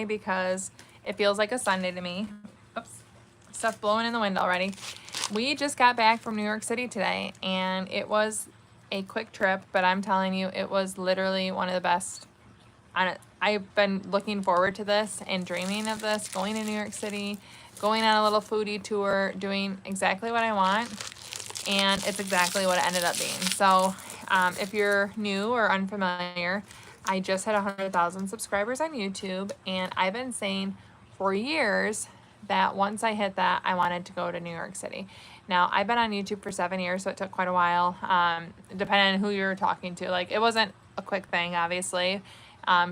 because it feels like a Sunday to me. Oops, stuff blowing in the wind already. We just got back from New York City today, and it was a quick trip, but I'm telling you, it was literally one of the best. I've been looking forward to this and dreaming of this, going to New York City, going on a little foodie tour, doing exactly what I want, and it's exactly what it ended up being. So if you're new or unfamiliar, I just had 100,000 subscribers on YouTube, and I've been saying for years that once I hit that, I wanted to go to New York City. Now, I've been on YouTube for 7 years, so it took quite a while, depending on who you're talking to. Like, it wasn't a quick thing, obviously.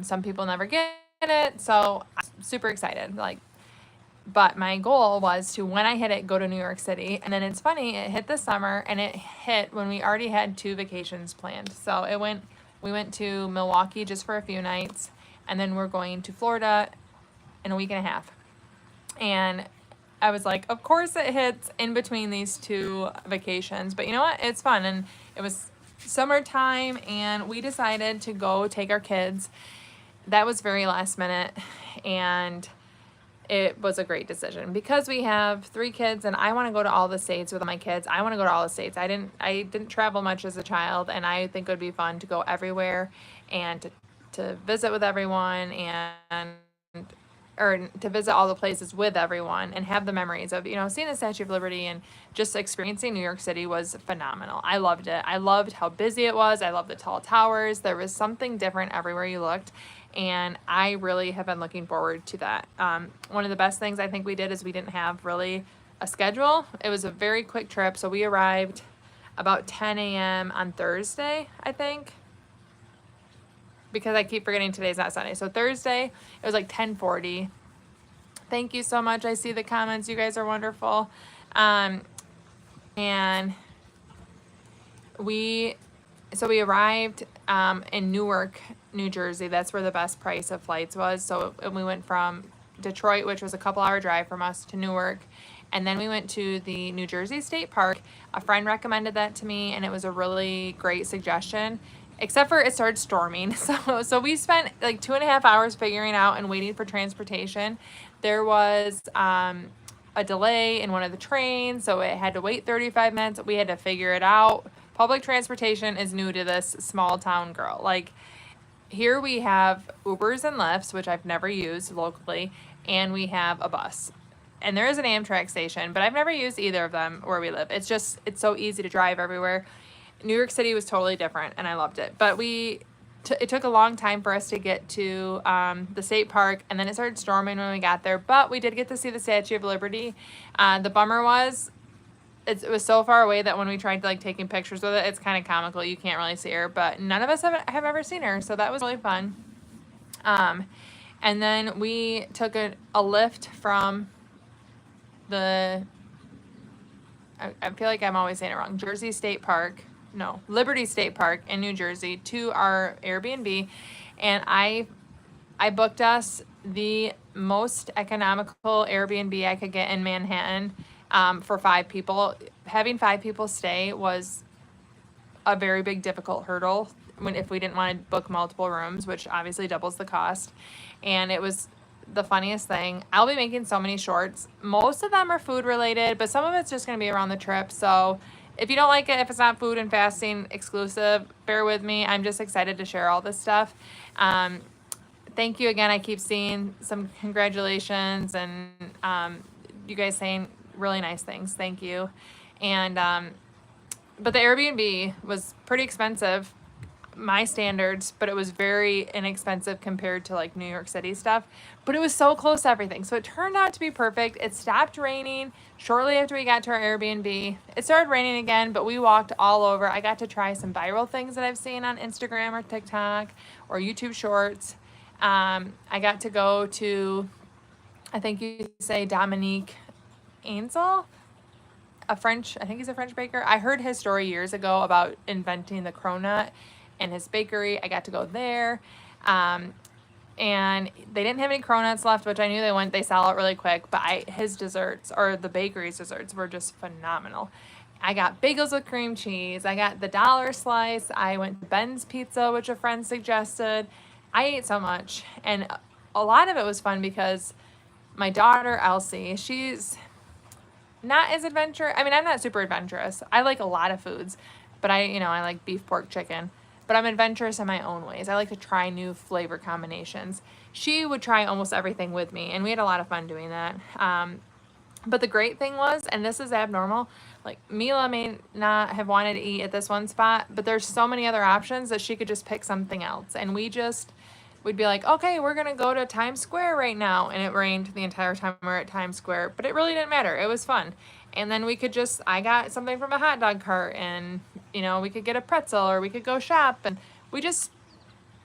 Some people never get it, so I'm super excited. But my goal was to, when I hit it, go to New York City. And then it's funny, it hit this summer, and it hit when we already had 2 vacations planned. So we went to Milwaukee just for a few nights, and then we're going to Florida in a week and a half. And I was like, of course it hits in between these 2 vacations, but you know what? It's fun. And it was summertime, and we decided to go take our kids. That was very last minute, and it was a great decision because we have 3 kids, and I want to go to all the states with my kids. I want to go to all the states. I didn't travel much as a child, and I think it would be fun to go everywhere and to visit with everyone, or to visit all the places with everyone and have the memories of, seeing the Statue of Liberty and just experiencing New York City was phenomenal. I loved it. I loved how busy it was. I loved the tall towers. There was something different everywhere you looked. And I really have been looking forward to that. One of the best things I think we did is we didn't have really a schedule. It was a very quick trip. So we arrived about 10 a.m. on Thursday, I think, because I keep forgetting today's not Sunday. So Thursday, it was like 10:40. Thank you so much. I see the comments. You guys are wonderful. And we arrived in Newark, New Jersey. That's where the best price of flights was. So we went from Detroit, which was a couple-hour drive from us, to Newark. And then we went to the New Jersey State Park. A friend recommended that to me, and it was a really great suggestion, except for it started storming. So we spent like 2.5 hours figuring out and waiting for transportation. There was a delay in one of the trains, so it had to wait 35 minutes. We had to figure it out. Public transportation is new to this small town girl. Like, here we have Ubers and Lyfts, which I've never used locally, and we have a bus. And there is an Amtrak station, but I've never used either of them where we live. It's so easy to drive everywhere. New York City was totally different, and I loved it. But it took a long time for us to get to the state park, and then it started storming when we got there. But we did get to see the Statue of Liberty. The bummer was, it was so far away that when we tried to taking pictures with it, it's kind of comical. You can't really see her, but none of us have ever seen her, so that was really fun. And then we took a lift from I feel like I'm always saying it wrong, Liberty State Park in New Jersey to our Airbnb, and I booked us the most economical Airbnb I could get in Manhattan for 5 people. Having 5 people stay was a very big difficult hurdle if we didn't want to book multiple rooms, which obviously doubles the cost. And it was the funniest thing. I'll be making so many shorts. Most of them are food related, but some of it's just going to be around the trip. So if you don't like it, if it's not food and fasting exclusive, bear with me. I'm just excited to share all this stuff. Thank you again. I keep seeing some congratulations and you guys saying really nice things. Thank you. And but the Airbnb was pretty expensive, my standards, but it was very inexpensive compared to New York City stuff. But it was so close to everything. So it turned out to be perfect. It stopped raining shortly after we got to our Airbnb. It started raining again, but we walked all over. I got to try some viral things that I've seen on Instagram or TikTok or YouTube Shorts. I got to go to, I think you say Dominique Ainsel, I think he's a French baker. I heard his story years ago about inventing the cronut and his bakery. I got to go there. And they didn't have any cronuts left, which I knew they sell out really quick, but his desserts, or the bakery's desserts, were just phenomenal. I got bagels with cream cheese. I got the dollar slice. I went to Ben's Pizza, which a friend suggested. I ate so much. And a lot of it was fun because my daughter, Elsie, she's not as adventurous. I mean, I'm not super adventurous. I like a lot of foods, but I like beef, pork, chicken. But I'm adventurous in my own ways. I like to try new flavor combinations. She would try almost everything with me, and we had a lot of fun doing that. But the great thing was, and this is abnormal, like Mila may not have wanted to eat at this one spot, but there's so many other options that she could just pick something else. And we'd be like, okay, we're going to go to Times Square right now. And it rained the entire time we were at Times Square, but it really didn't matter. It was fun. And then I got something from a hot dog cart, and, we could get a pretzel, or we could go shop, and we just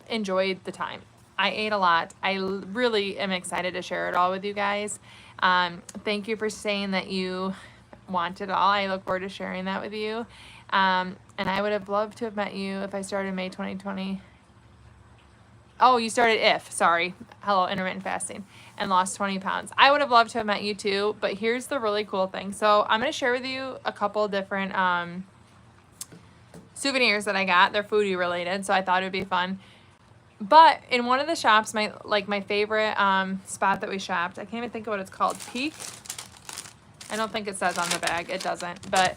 enjoyed the time. I ate a lot. Really am excited to share it all with you guys. Thank you for saying that you want it all. I look forward to sharing that with you. And I would have loved to have met you if I started May 2020. Oh, you started sorry. Hello, intermittent fasting, and lost 20 pounds. I would have loved to have met you too, but here's the really cool thing. So I'm going to share with you a couple different souvenirs that I got. They're foodie related, so I thought it would be fun. But in one of the shops, my favorite spot that we shopped, I can't even think of what it's called. Peak? I don't think it says on the bag. It doesn't. But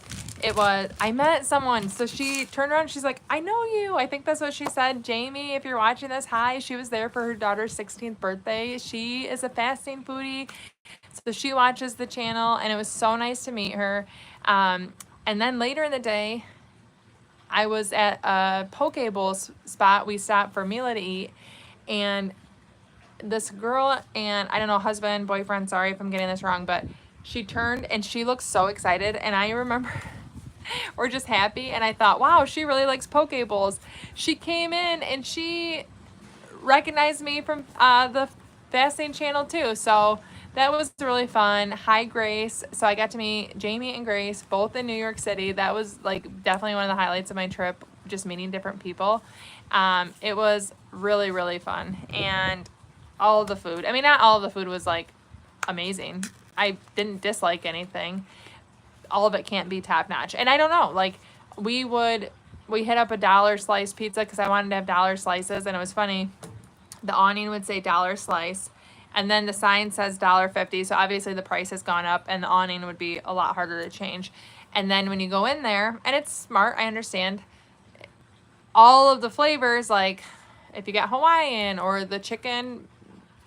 I met someone. So she turned around. She's like, I know you. I think that's what she said. Jamie, if you're watching this, hi. She was there for her daughter's 16th birthday. She is a fasting foodie. So she watches the channel, and it was so nice to meet her. And then later in the day, I was at a poke bowl spot. We stopped for Mila to eat, and this girl and, I don't know, husband, boyfriend, sorry if I'm getting this wrong, but she turned and she looked so excited, and I remember we're just happy, and I thought, wow, she really likes poke bowls. She came in and she recognized me from the fasting channel too, so that was really fun. Hi, Grace. So I got to meet Jamie and Grace, both in New York City. That was definitely one of the highlights of my trip, just meeting different people. It was really, really fun. And all of the food, I mean, not all of the food was amazing. I didn't dislike anything. All of it can't be top notch. And I don't know, we hit up a dollar slice pizza because I wanted to have dollar slices, and it was funny. The awning would say dollar slice, and then the sign says $1.50, so obviously the price has gone up, and the awning would be a lot harder to change. And then when you go in there, and it's smart, I understand, all of the flavors, if you got Hawaiian or the chicken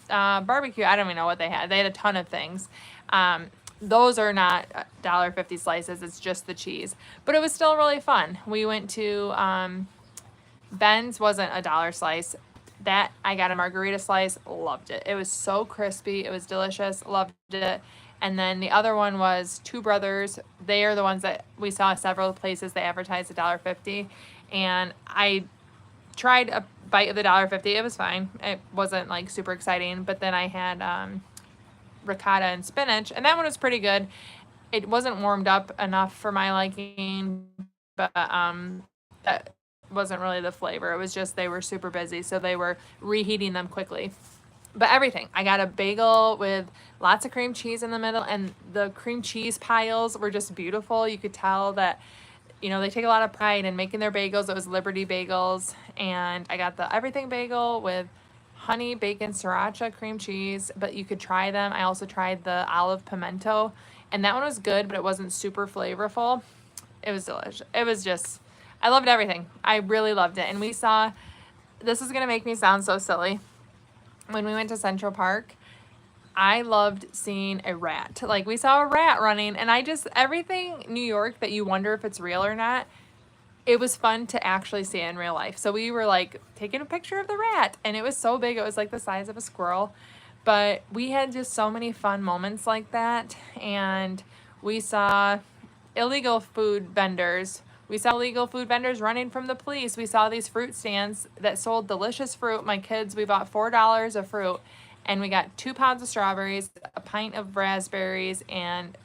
barbecue, I don't even know what they had. They had a ton of things. Those are not $1.50 slices, it's just the cheese. But it was still really fun. We went to Ben's, wasn't a dollar slice. That I got a margarita slice, loved it. It was so crispy, it was delicious, loved it. And then the other one was Two Brothers. They are the ones that we saw several places they advertised $1.50, and I tried a bite of the $1.50. It was fine. It wasn't super exciting. But then I had ricotta and spinach, and that one was pretty good. It wasn't warmed up enough for my liking, but that wasn't really the flavor. It was just they were super busy, so they were reheating them quickly. But everything. I got a bagel with lots of cream cheese in the middle, and the cream cheese piles were just beautiful. You could tell that, they take a lot of pride in making their bagels. It was Liberty Bagels, and I got the everything bagel with honey, bacon, sriracha, cream cheese, but you could try them. I also tried the olive pimento, and that one was good, but it wasn't super flavorful. It was delicious. It was just, I loved everything. I really loved it. And this is going to make me sound so silly. When we went to Central Park, I loved seeing a rat. We saw a rat running, and everything New York that you wonder if it's real or not, it was fun to actually see it in real life. So we were taking a picture of the rat, and it was so big. It was the size of a squirrel. But we had just so many fun moments like that. And we saw illegal food vendors. We saw illegal food vendors running from the police. We saw these fruit stands that sold delicious fruit. My kids, we bought $4 of fruit, and we got 2 pounds of strawberries, a pint of raspberries, and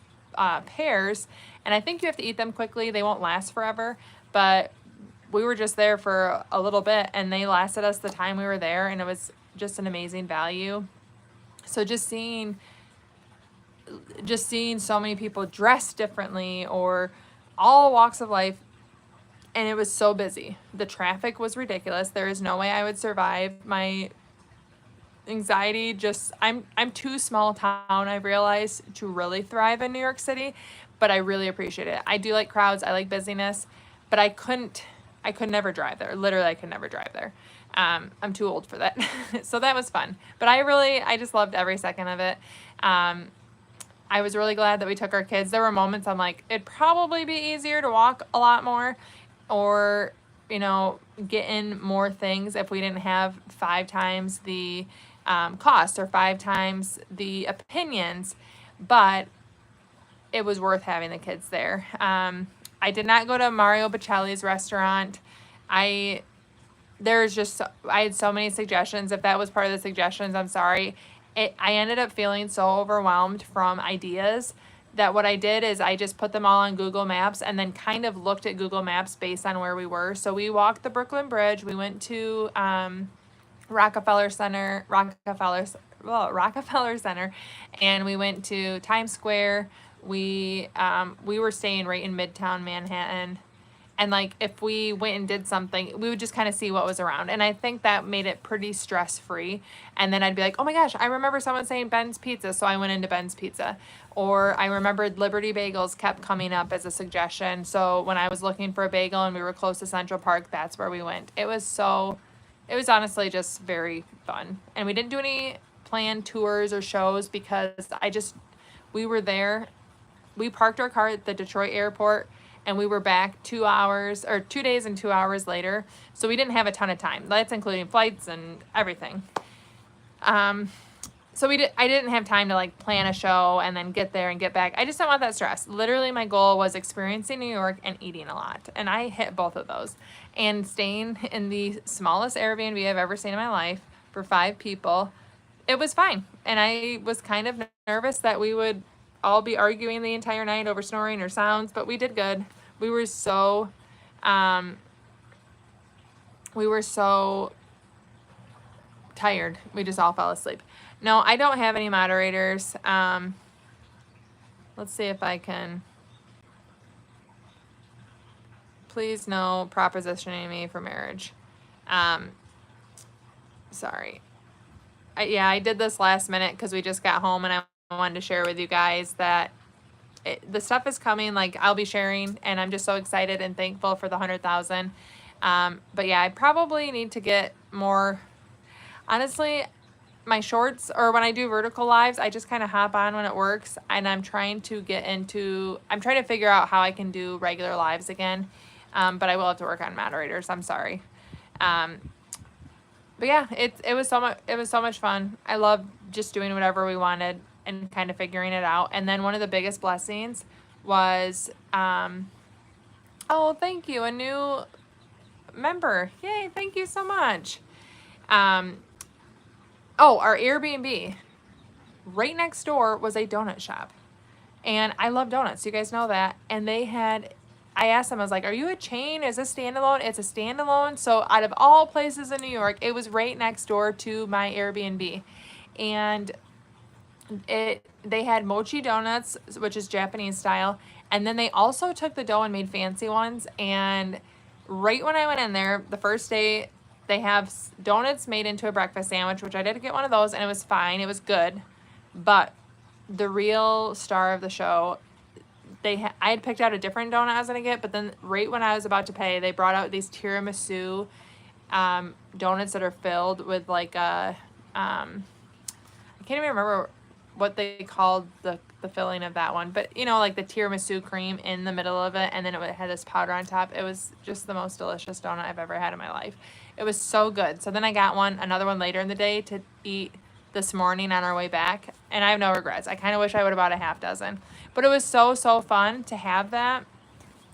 pears. And I think you have to eat them quickly. They won't last forever. But we were just there for a little bit, and they lasted us the time we were there, and it was just an amazing value. So just seeing so many people dressed differently, or all walks of life, and it was so busy. The traffic was ridiculous. There is no way I would survive my anxiety. Just I'm too small town, I've realized, to really thrive in New York City, but I really appreciate it. I do like crowds, I like busyness, but I could never drive there. Literally, I could never drive there. I'm too old for that. So that was fun. But I just loved every second of it. I was really glad that we took our kids. There were moments I'm like, it'd probably be easier to walk a lot more, or, get in more things if we didn't have 5 times the cost or 5 times the opinions. But it was worth having the kids there. I did not go to Mario Bocelli's restaurant. I had so many suggestions. If that was part of the suggestions, I'm sorry. I ended up feeling so overwhelmed from ideas that what I did is I just put them all on Google Maps and then kind of looked at Google Maps based on where we were. So we walked the Brooklyn Bridge. We went to Rockefeller Center, and we went to Times Square. We were staying right in Midtown Manhattan. And like, if we went and did something, we would just kind of see what was around. And I think that made it pretty stress-free. And then I'd be like, oh my gosh, I remember someone saying Ben's Pizza. So I went into Ben's Pizza. Or I remembered Liberty Bagels kept coming up as a suggestion. So when I was looking for a bagel and we were close to Central Park, that's where we went. It was honestly just very fun. And we didn't do any planned tours or shows because we were there. We parked our car at the Detroit airport and we were back 2 hours or 2 days and 2 hours later. So we didn't have a ton of time. That's including flights and everything. So I didn't have time to like plan a show and then get there and get back. I just don't want that stress. Literally my goal was experiencing New York and eating a lot. And I hit both of those. And staying in the smallest Airbnb I've ever seen in my life for 5 people, it was fine. And I was kind of nervous that we would all be arguing the entire night over snoring or sounds, but we did good. We were so tired. We just all fell asleep. No, I don't have any moderators. Let's see if I can. Please no propositioning me for marriage. Sorry. I did this last minute because we just got home and I wanted to share with you guys that the stuff is coming. Like, I'll be sharing, and I'm just so excited and thankful for the 100,000. But yeah, I probably need to get more. Honestly, my shorts, or when I do vertical lives, I just kind of hop on when it works, and I'm trying to figure out how I can do regular lives again. But I will have to work on moderators. I'm sorry. But yeah, it was so much fun. I love just doing whatever we wanted and kind of figuring it out. And then one of the biggest blessings was, oh, thank you, a new member. Yay, thank you so much. Our Airbnb right next door was a donut shop. And I love donuts. You guys know that. And I asked them, I was like, are you a chain? Is this standalone? It's a standalone. So out of all places in New York, it was right next door to my Airbnb. And they had mochi donuts, which is Japanese style. And then they also took the dough and made fancy ones. And right when I went in there, the first day, they have donuts made into a breakfast sandwich, which I did get one of those, and it was fine. It was good. But the real star of the show, I had picked out a different donut I was going to get, but then right when I was about to pay, they brought out these tiramisu donuts that are filled with like I can't even remember what they called the filling of that one, but like the tiramisu cream in the middle of it, and then it had this powder on top. It was just the most delicious donut I've ever had in my life. It was so good. So then I got another one later in the day to eat this morning on our way back, and I have no regrets. I kind of wish I would have bought a half dozen, but it was so fun to have that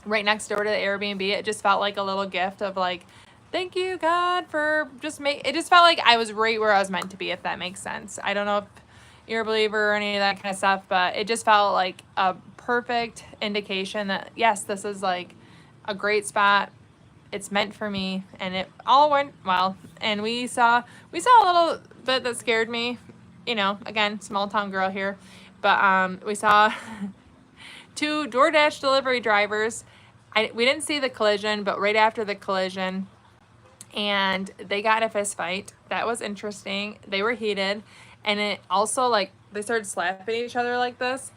right next door to the Airbnb. It just felt like a little gift of like, thank you God for it just felt like I was right where I was meant to be, if that makes sense. I don't know if you're a believer or any of that kind of stuff, but it just felt like a perfect indication that yes, this is like a great spot. It's meant for me, and it all went well. And we saw a little bit that scared me, again, small town girl here, but we saw 2 DoorDash delivery drivers. We didn't see the collision, but right after the collision, and they got in a fist fight. That was interesting. They were heated, and it also, like, they started slapping each other like this.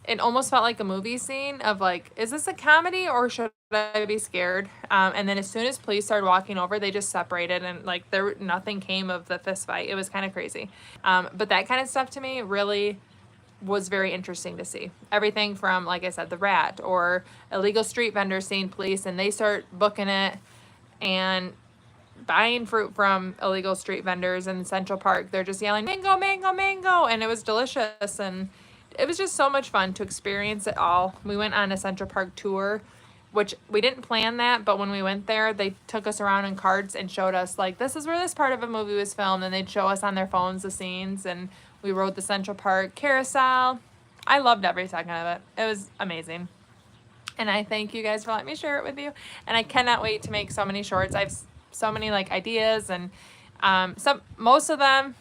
It almost felt like a movie scene of like, is this a comedy or should I be scared? And then as soon as police started walking over, they just separated, and like nothing came of the fist fight. It was kind of crazy. But that kind of stuff to me really was very interesting to see. Everything from, like I said, the rat or illegal street vendors seeing police and they start booking it and buying fruit from illegal street vendors in Central Park. They're just yelling, mango, mango, mango. And it was delicious. And it was just so much fun to experience it all. We went on a Central Park tour, which we didn't plan that, but when we went there, they took us around in carts and showed us, like, this is where this part of a movie was filmed, and they'd show us on their phones the scenes, and we rode the Central Park carousel. I loved every second of it. It was amazing. And I thank you guys for letting me share it with you. And I cannot wait to make so many shorts. I've so many like ideas, and most of them,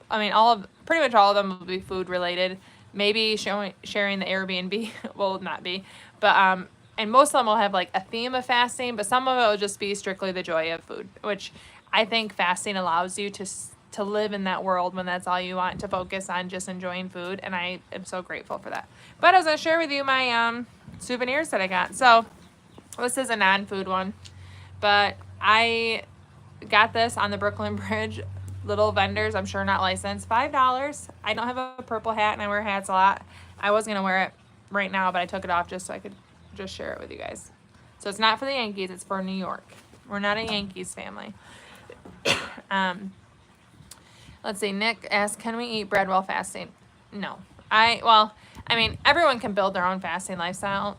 I mean, pretty much all of them will be food related. Maybe sharing the Airbnb will not be, but and most of them will have like a theme of fasting, but some of it will just be strictly the joy of food, which I think fasting allows you to live in that world when that's all you want, to focus on just enjoying food, and I am so grateful for that. But I was going to share with you my souvenirs that I got. So this is a non-food one, but I got this on the Brooklyn Bridge. Little vendors, I'm sure not licensed, $5. I don't have a purple hat, and I wear hats a lot. I was going to wear it right now, but I took it off just so I could just share it with you guys. So it's not for the Yankees, it's for New York. We're not a Yankees family. Let's see, Nick asked, can we eat bread while fasting? No. I mean, everyone can build their own fasting lifestyle.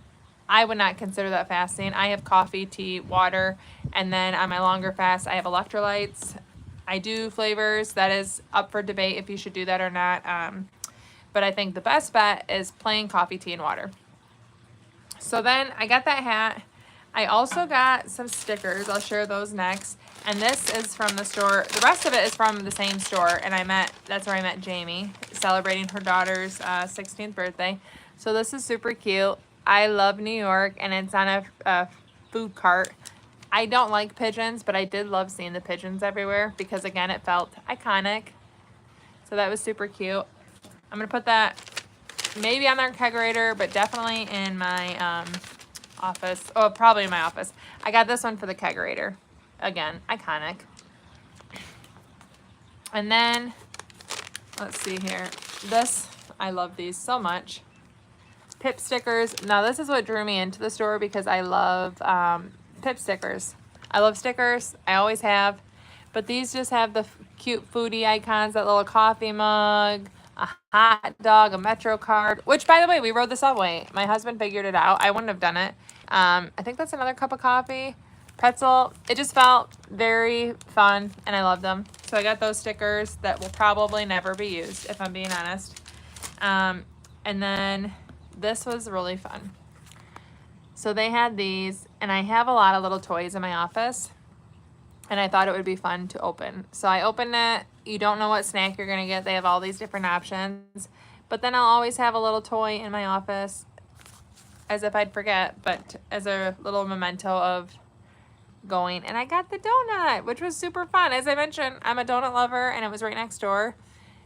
I would not consider that fasting. I have coffee, tea, water, and then on my longer fast, I have electrolytes. I do flavors. That is up for debate if you should do that or not. But I think the best bet is plain coffee, tea, and water. So then I got that hat. I also got some stickers. I'll share those next. And this is from the store. The rest of it is from the same store. And that's where I met Jamie, celebrating her daughter's 16th birthday. So this is super cute. I love New York, and it's on a food cart. I don't like pigeons, but I did love seeing the pigeons everywhere because, again, it felt iconic. So that was super cute. I'm going to put that maybe on their kegerator, but definitely in my office. Oh, probably in my office. I got this one for the kegerator. Again, iconic. And then, let's see here. This, I love these so much. Pip stickers. Now, this is what drew me into the store because I love Pip stickers. I love stickers. I always have. But these just have the cute foodie icons, that little coffee mug, a hot dog, a Metro card, which, by the way, we rode the subway. My husband figured it out. I wouldn't have done it. I think that's another cup of coffee. Pretzel. It just felt very fun, and I love them. So I got those stickers that will probably never be used, if I'm being honest. And then this was really fun. So they had these, and I have a lot of little toys in my office, and I thought it would be fun to open. So I opened it. You don't know what snack you're going to get. They have all these different options. But then I'll always have a little toy in my office, as if I'd forget, but as a little memento of going. And I got the donut, which was super fun. As I mentioned, I'm a donut lover, and it was right next door.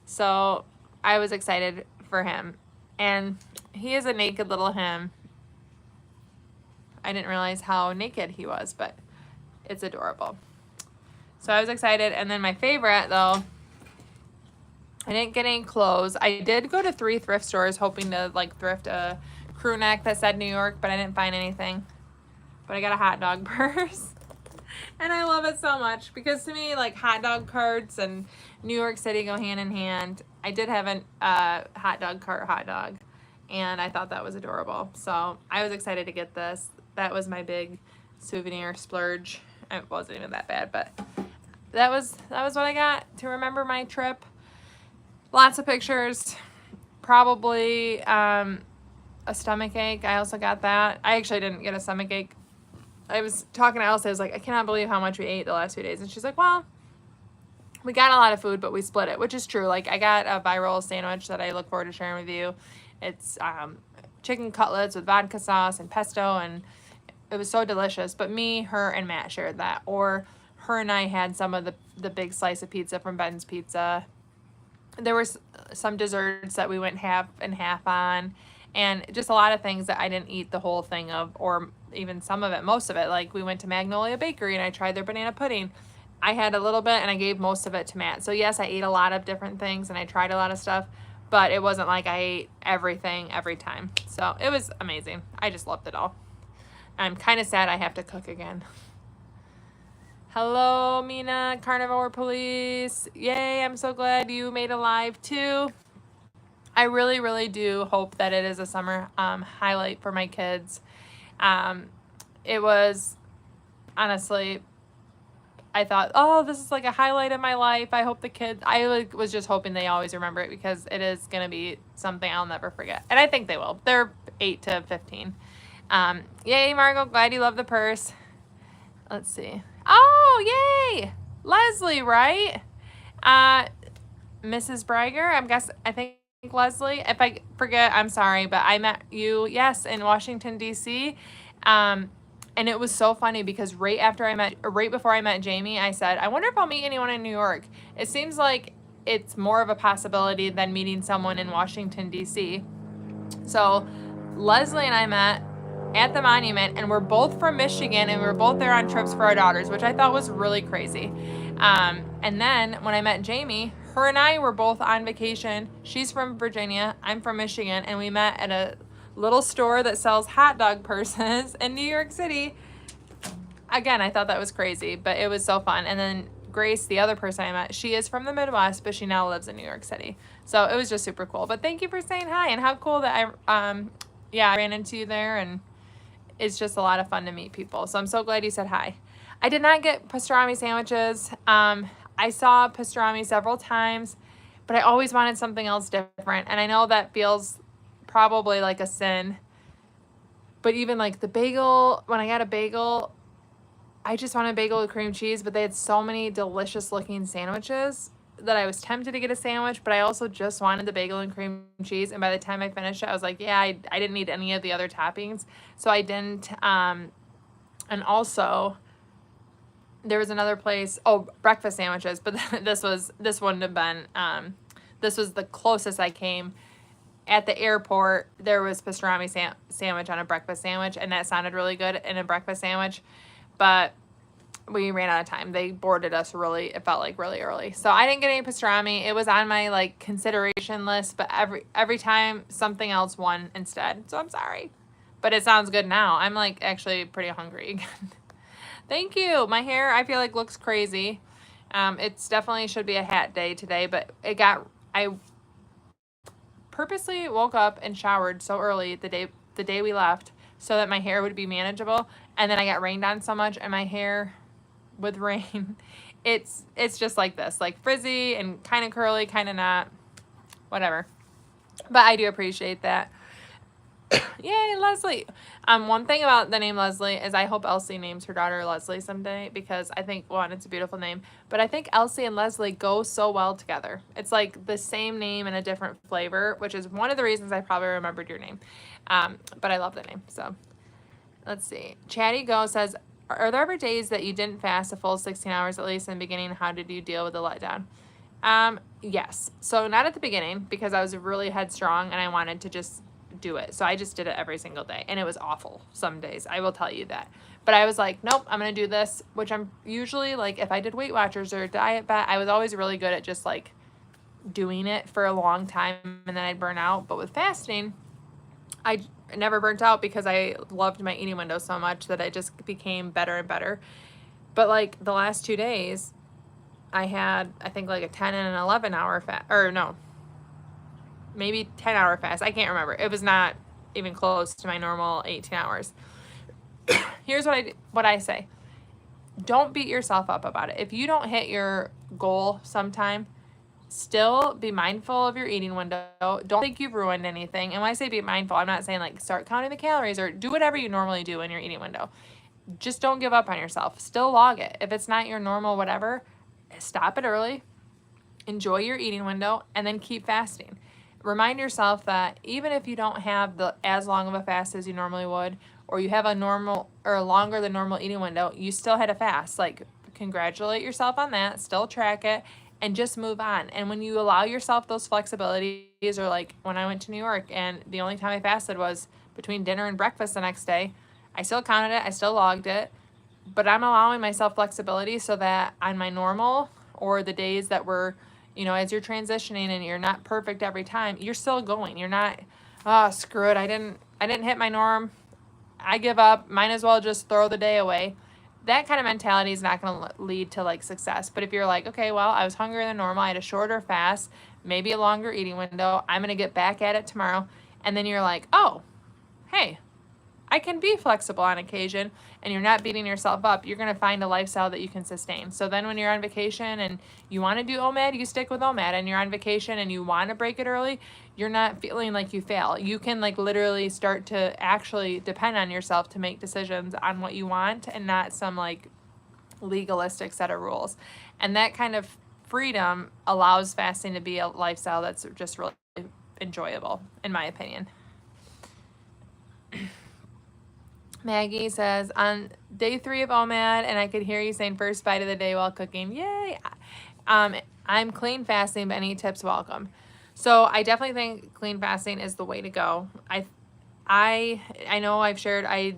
So I was excited for him. And he is a naked little him. I didn't realize how naked he was, but it's adorable. So I was excited. And then my favorite, though, I didn't get any clothes. I did go to 3 thrift stores hoping to like thrift a crew neck that said New York, but I didn't find anything. But I got a hot dog purse. And I love it so much because to me, like, hot dog carts and New York City go hand in hand. I did have a hot dog cart hot dog, and I thought that was adorable. So I was excited to get this. That was my big souvenir splurge. It wasn't even that bad, but that was what I got to remember my trip. Lots of pictures. Probably a stomach ache. I also got that. I actually didn't get a stomach ache. I was talking to Elsa. I was like, I cannot believe how much we ate the last few days. And she's like, well, we got a lot of food, but we split it, which is true. Like, I got a viral sandwich that I look forward to sharing with you. It's chicken cutlets with vodka sauce and pesto, and it was so delicious. But me, her, and Matt shared that. Or her and I had some of the big slice of pizza from Ben's Pizza. There was some desserts that we went half and half on, and just a lot of things that I didn't eat the whole thing of, or even some of it, most of it. Like we went to Magnolia Bakery and I tried their banana pudding. I had a little bit and I gave most of it to Matt. So yes, I ate a lot of different things and I tried a lot of stuff, but it wasn't like I ate everything every time. So it was amazing. I just loved it all. I'm kind of sad I have to cook again. Hello, Mina, Carnivore Police. Yay, I'm so glad you made a live too. I really, really do hope that it is a summer highlight for my kids. It was, honestly, I thought, oh, this is like a highlight of my life. I hope the kids, I was just hoping they always remember it because it is going to be something I'll never forget. And I think they will. They're 8 to 15. Yay, Margot, glad you love the purse. Let's see. Oh, yay! Leslie, right? Mrs. Briger, I think Leslie. If I forget, I'm sorry, but I met you, yes, in Washington, D.C. And it was so funny because right before I met Jamie, I said, I wonder if I'll meet anyone in New York. It seems like it's more of a possibility than meeting someone in Washington, D.C. So Leslie and I met at the monument, and we're both from Michigan, and we were both there on trips for our daughters, which I thought was really crazy. And then when I met Jamie, her and I were both on vacation. She's from Virginia, I'm from Michigan, and we met at a little store that sells hot dog purses in New York City. Again, I thought that was crazy, but it was so fun. And then Grace, the other person I met, she is from the Midwest, but she now lives in New York City. So it was just super cool. But thank you for saying hi, and how cool that I ran into you there, and it's just a lot of fun to meet people. So I'm so glad you said hi. I did not get pastrami sandwiches. I saw pastrami several times, but I always wanted something else different. And I know that feels probably like a sin, but even like the bagel, when I got a bagel, I just wanted a bagel with cream cheese, but they had so many delicious looking sandwiches that I was tempted to get a sandwich, but I also just wanted the bagel and cream cheese. And by the time I finished it, I was like, yeah, I didn't need any of the other toppings. So I didn't. And also there was another place, breakfast sandwiches, but this wouldn't have been, this was the closest I came. At the airport, there was pastrami sandwich on a breakfast sandwich, and that sounded really good in a breakfast sandwich, but we ran out of time. They boarded us it felt like really early. So I didn't get any pastrami. It was on my like consideration list, but every time something else won instead. So I'm sorry. But it sounds good now. I'm like actually pretty hungry again. Thank you. My hair I feel like looks crazy. It's definitely should be a hat day today, but I purposely woke up and showered so early the day we left so that my hair would be manageable, and then I got rained on so much, and my hair with rain, it's just like this, like frizzy and kind of curly, kind of not, whatever. But I do appreciate that. Yay, Leslie. One thing about the name Leslie is I hope Elsie names her daughter Leslie someday, because I think, one, it's a beautiful name, but I think Elsie and Leslie go so well together. It's like the same name in a different flavor, which is one of the reasons I probably remembered your name. But I love the name. So let's see. Chatty Go says, are there ever days that you didn't fast a full 16 hours at least in the beginning? How did you deal with the letdown? Yes. So not at the beginning, because I was really headstrong and I wanted to just do it. So I just did it every single day, and it was awful some days, I will tell you that. But I was like, nope, I'm going to do this, which I'm usually like, if I did Weight Watchers or Diet Bet, I was always really good at just like doing it for a long time and then I'd burn out. But with fasting, I never burnt out because I loved my eating window so much that I just became better and better. But like the last 2 days, I had, I think like a 10 and an 11 hour fast, or no, maybe 10-hour fast. I can't remember. It was not even close to my normal 18 hours. Here's what I say. Don't beat yourself up about it. If you don't hit your goal sometime, still be mindful of your eating window. Don't think you've ruined anything. And when I say be mindful, I'm not saying like start counting the calories or do whatever you normally do in your eating window. Just don't give up on yourself. Still log it. If it's not your normal whatever, stop it early. Enjoy your eating window and then keep fasting. Remind yourself that even if you don't have as long of a fast as you normally would, or you have a normal or longer than normal eating window, you still had a fast. Like, congratulate yourself on that, still track it, and just move on. And when you allow yourself those flexibilities, or like when I went to New York and the only time I fasted was between dinner and breakfast the next day, I still counted it, I still logged it, but I'm allowing myself flexibility so that on my normal, or the days that were, you know, as you're transitioning and you're not perfect every time, you're still going. You're not, oh, screw it, I didn't hit my norm, I give up, might as well just throw the day away. That kind of mentality is not going to lead to like success. But if you're like, okay, well, I was hungrier than normal, I had a shorter fast, maybe a longer eating window, I'm going to get back at it tomorrow. And then you're like, oh, hey, I can be flexible on occasion, and you're not beating yourself up. You're going to find a lifestyle that you can sustain. So then when you're on vacation and you want to do OMAD, you stick with OMAD, and you're on vacation and you want to break it early, you're not feeling like you fail. You can like literally start to actually depend on yourself to make decisions on what you want, and not some like legalistic set of rules. And that kind of freedom allows fasting to be a lifestyle that's just really enjoyable, in my opinion. Maggie says, on day 3 of OMAD, and I could hear you saying first bite of the day while cooking. Yay! I'm clean fasting, but any tips welcome. So I definitely think clean fasting is the way to go. I know I've shared, I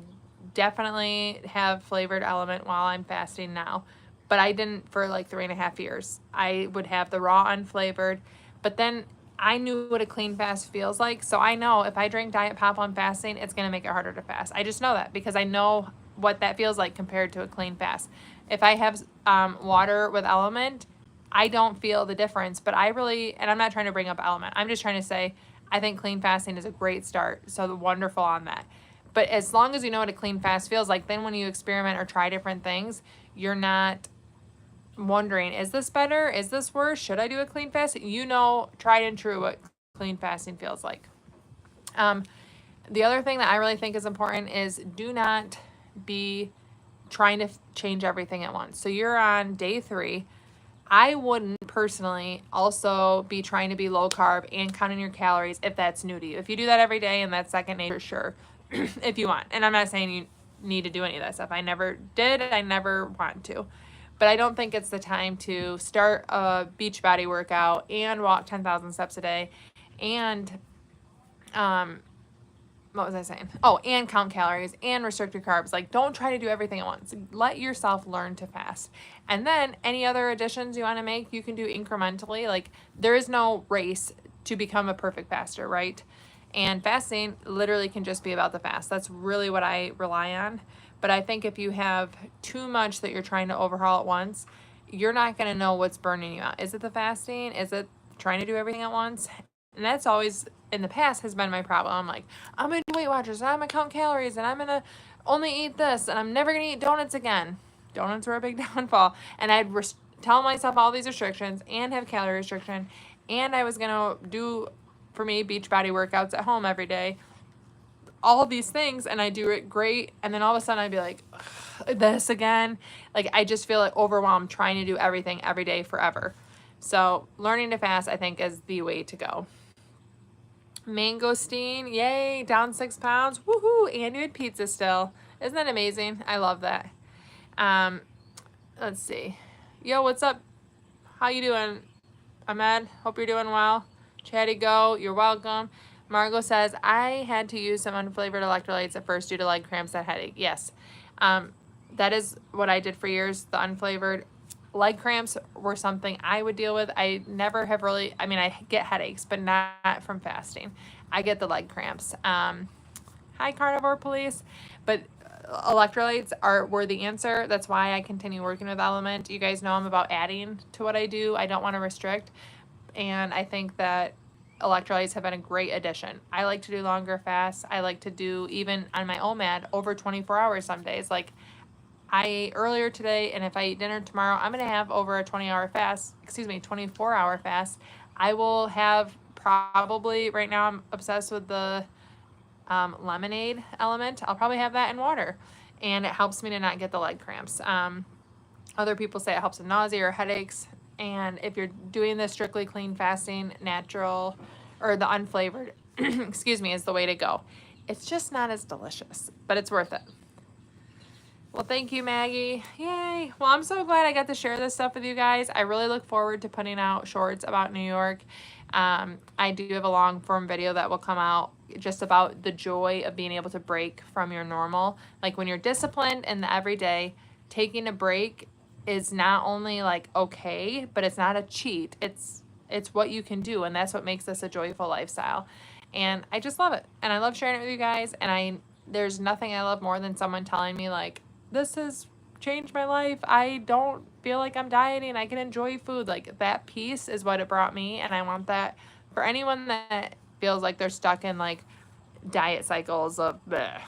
definitely have flavored element while I'm fasting now, but I didn't for like 3.5 years. I would have the raw unflavored, but then I knew what a clean fast feels like. So I know if I drink Diet Pop on fasting, it's going to make it harder to fast. I just know that because I know what that feels like compared to a clean fast. If I have water with element, I don't feel the difference, but I really, and I'm not trying to bring up element, I'm just trying to say, I think clean fasting is a great start. So wonderful on that. But as long as you know what a clean fast feels like, then when you experiment or try different things, you're not wondering, is this better? Is this worse? Should I do a clean fast? You know, tried and true what clean fasting feels like. The other thing that I really think is important is do not be trying to change everything at once. So you're on day 3. I wouldn't personally also be trying to be low carb and counting your calories if that's new to you. If you do that every day and that's second nature, sure, if you want. And I'm not saying you need to do any of that stuff. I never did. I never want to. But I don't think it's the time to start a beach body workout and walk 10,000 steps a day and, what was I saying? Oh, and count calories and restrict your carbs. Like, don't try to do everything at once. Let yourself learn to fast. And then any other additions you want to make, you can do incrementally. Like, there is no race to become a perfect faster, right? And fasting literally can just be about the fast. That's really what I rely on. But I think if you have too much that you're trying to overhaul at once, you're not going to know what's burning you out. Is it the fasting? Is it trying to do everything at once? And that's always, in the past, has been my problem. I'm like, I'm going to do Weight Watchers, and I'm going to count calories, and I'm going to only eat this, and I'm never going to eat donuts again. Donuts were a big downfall. And I'd tell myself all these restrictions and have calorie restriction, and I was going to do, for me, beach body workouts at home every day. All of these things, and I do it great, and then all of a sudden I'd be like, this again. Like, I just feel like overwhelmed trying to do everything every day forever. So learning to fast, I think, is the way to go. Mangosteen, yay, down 6 pounds, woohoo, and you had pizza still. Isn't that amazing? I love that. Let's see. Yo, what's up? How you doing, Ahmed? Hope you're doing well. Chatty Go, you're welcome. Margot says, I had to use some unflavored electrolytes at first due to leg cramps and headache. Yes, that is what I did for years. The unflavored leg cramps were something I would deal with. I never have really, I mean, I get headaches, but not from fasting. I get the leg cramps. Hi, Carnivore Police. But electrolytes were the answer. That's why I continue working with Element. You guys know I'm about adding to what I do. I don't want to restrict. And I think that electrolytes have been a great addition. I like to do longer fasts. I like to do, even on my OMAD, over 24 hours some days. Like, I ate earlier today, and if I eat dinner tomorrow, I'm going to have over a 24-hour fast. I will have probably, right now I'm obsessed with the lemonade element. I'll probably have that in water, and it helps me to not get the leg cramps. Other people say it helps with nausea or headaches. And if you're doing this strictly clean fasting, natural, or the unflavored, excuse me, is the way to go. it's just not as delicious, but it's worth it. Well, thank you, Maggie. Yay. Well, I'm so glad I got to share this stuff with you guys. I really look forward to putting out shorts about New York. I do have a long form video that will come out just about the joy of being able to break from your normal. Like when you're disciplined in the everyday, taking a break is not only like okay, but it's not a cheat. It's what you can do, and that's what makes this a joyful lifestyle. And I just love it. And I love sharing it with you guys. And there's nothing I love more than someone telling me like, this has changed my life. I don't feel like I'm dieting. I can enjoy food. Like that piece is what it brought me. And I want that for anyone that feels like they're stuck in like diet cycles of bleh.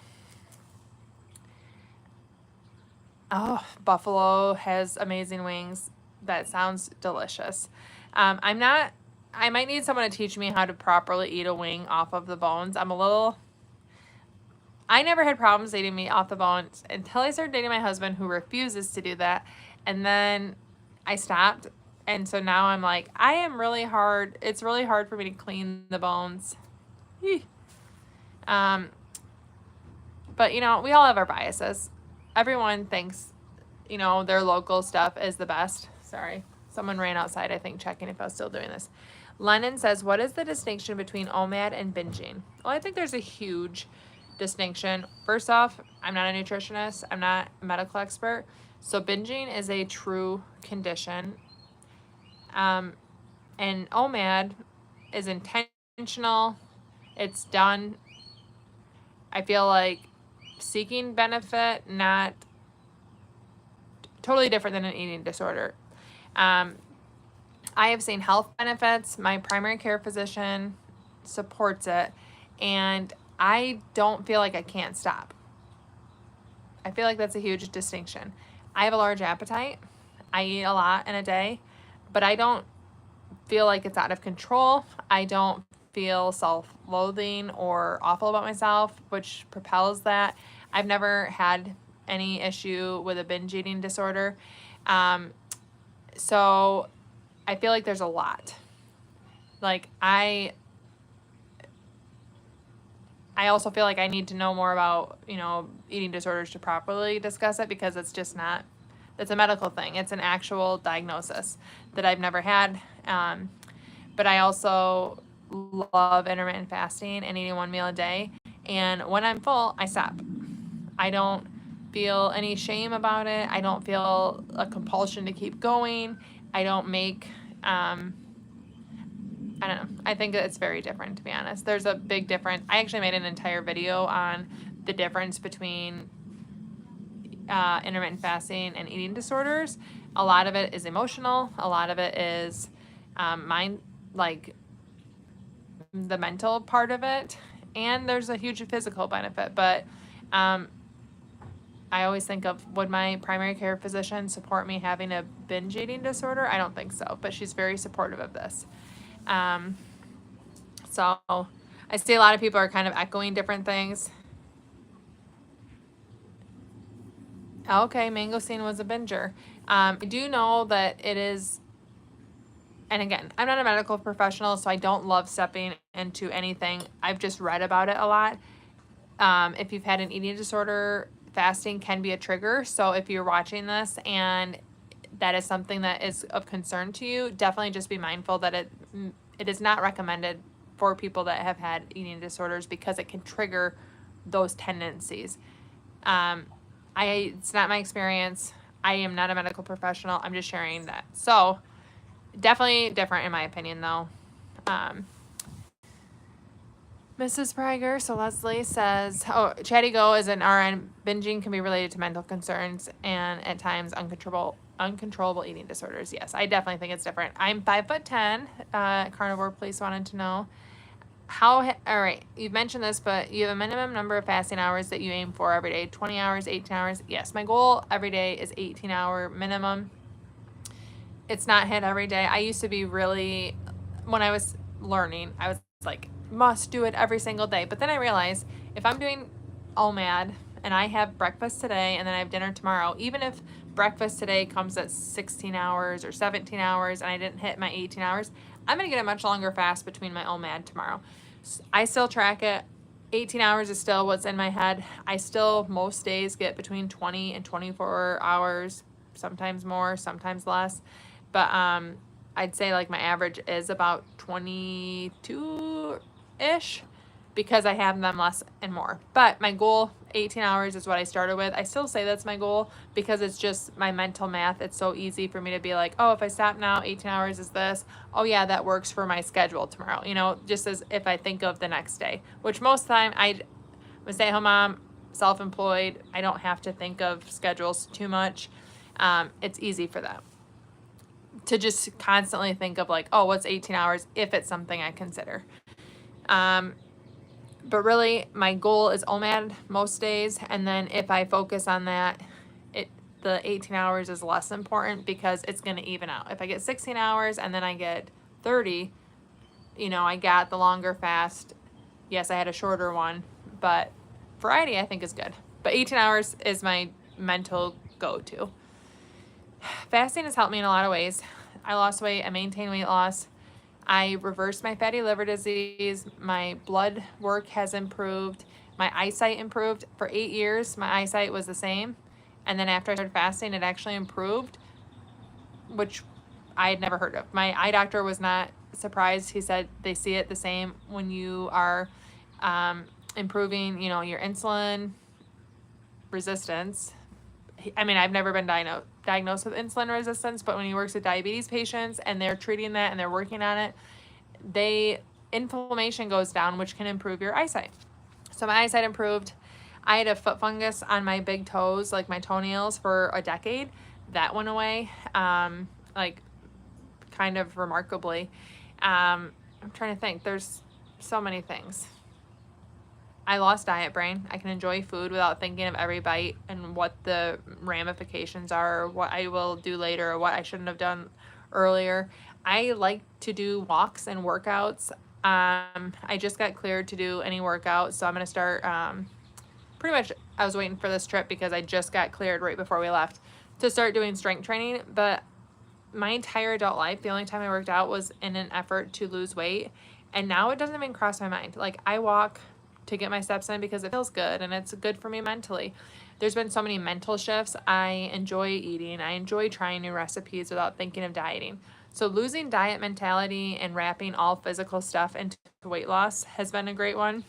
Oh, Buffalo has amazing wings. That sounds delicious. I might need someone to teach me how to properly eat a wing off of the bones. I never had problems eating meat off the bones until I started dating my husband, who refuses to do that. And then I stopped. And so now I'm like, it's really hard for me to clean the bones. But you know, we all have our biases. Everyone thinks, you know, their local stuff is the best. Sorry. Someone ran outside, I think, checking if I was still doing this. Lennon says, what is the distinction between OMAD and binging? Well, I think there's a huge distinction. First off, I'm not a nutritionist. I'm not a medical expert. So binging is a true condition. And OMAD is intentional. It's done, I feel like, seeking benefit, not totally different than an eating disorder. I have seen health benefits. My primary care physician supports it, and I don't feel like I can't stop. I feel like that's a huge distinction. I have a large appetite. I eat a lot in a day, but I don't feel like it's out of control. I don't feel self-loathing or awful about myself, which propels that. I've never had any issue with a binge eating disorder. So I feel like there's a lot. Like I also feel like I need to know more about, you know, eating disorders to properly discuss it, because it's just not, it's a medical thing. It's an actual diagnosis that I've never had. But I also love intermittent fasting and eating one meal a day. And when I'm full, I stop. I don't feel any shame about it. I don't feel a compulsion to keep going. I don't make, I don't know. I think that it's very different, to be honest. There's a big difference. I actually made an entire video on the difference between intermittent fasting and eating disorders. A lot of it is emotional. A lot of it is mind, like the mental part of it. And there's a huge physical benefit. But I always think of, would my primary care physician support me having a binge eating disorder? I don't think so, but she's very supportive of this. So I see a lot of people are kind of echoing different things. Okay, mangosteen was a binger. I do know that it is, and again, I'm not a medical professional, so I don't love stepping into anything. I've just read about it a lot. If you've had an eating disorder, fasting can be a trigger. So if you're watching this and that is something that is of concern to you, definitely just be mindful that it is not recommended for people that have had eating disorders, because it can trigger those tendencies. It's not my experience. I am not a medical professional. I'm just sharing that. So definitely different in my opinion, though. Mrs. Prager, so Leslie says, Chatty Go is an RN. Binging can be related to mental concerns and at times uncontrollable eating disorders. Yes, I definitely think it's different. I'm 5'10". Carnivore Police wanted to know. All right, you've mentioned this, but you have a minimum number of fasting hours that you aim for every day, 20 hours, 18 hours. Yes, my goal every day is 18-hour minimum. It's not hit every day. I used to be really, when I was learning, I was like, must do it every single day. But then I realized if I'm doing OMAD and I have breakfast today and then I have dinner tomorrow, even if breakfast today comes at 16 hours or 17 hours and I didn't hit my 18 hours, I'm going to get a much longer fast between my OMAD tomorrow. I still track it. 18 hours is still what's in my head. I still most days get between 20 and 24 hours, sometimes more, sometimes less. But I'd say like my average is about 22-ish because I have them less and more. But my goal, 18 hours is what I started with. I still say that's my goal because it's just my mental math. It's so easy for me to be like, oh, if I stop now, 18 hours is this. Oh yeah, that works for my schedule tomorrow. You know, just as if I think of the next day, which most of the time I'm a stay-at-home mom, self-employed. I don't have to think of schedules too much. It's easy for that to just constantly think of like, oh, what's 18 hours if it's something I consider. But really, my goal is OMAD most days, and then if I focus on that, the 18 hours is less important because it's going to even out. If I get 16 hours and then I get 30, you know, I got the longer fast. Yes, I had a shorter one, but variety I think is good. But 18 hours is my mental go-to. Fasting has helped me in a lot of ways. I lost weight, I maintained weight loss. I reversed my fatty liver disease. My blood work has improved. My eyesight improved. For 8 years, my eyesight was the same. And then after I started fasting, it actually improved, which I had never heard of. My eye doctor was not surprised. He said they see it the same when you are improving, you know, your insulin resistance. I mean, I've never been diagnosed with insulin resistance, but when he works with diabetes patients and they're treating that and they're working on it, inflammation goes down, which can improve your eyesight. So my eyesight improved. I had a foot fungus on my big toes, like my toenails, for a decade. That went away, like kind of remarkably. I'm trying to think. There's so many things. I lost diet brain. I can enjoy food without thinking of every bite and what the ramifications are, or what I will do later, or what I shouldn't have done earlier. I like to do walks and workouts. I just got cleared to do any workout, so I'm going to start, pretty much I was waiting for this trip because I just got cleared right before we left to start doing strength training. But my entire adult life, the only time I worked out was in an effort to lose weight. And now it doesn't even cross my mind. Like, I walk to get my steps in because it feels good and it's good for me mentally. There's been so many mental shifts. I enjoy eating. I enjoy trying new recipes without thinking of dieting. So losing diet mentality and wrapping all physical stuff into weight loss has been a great one.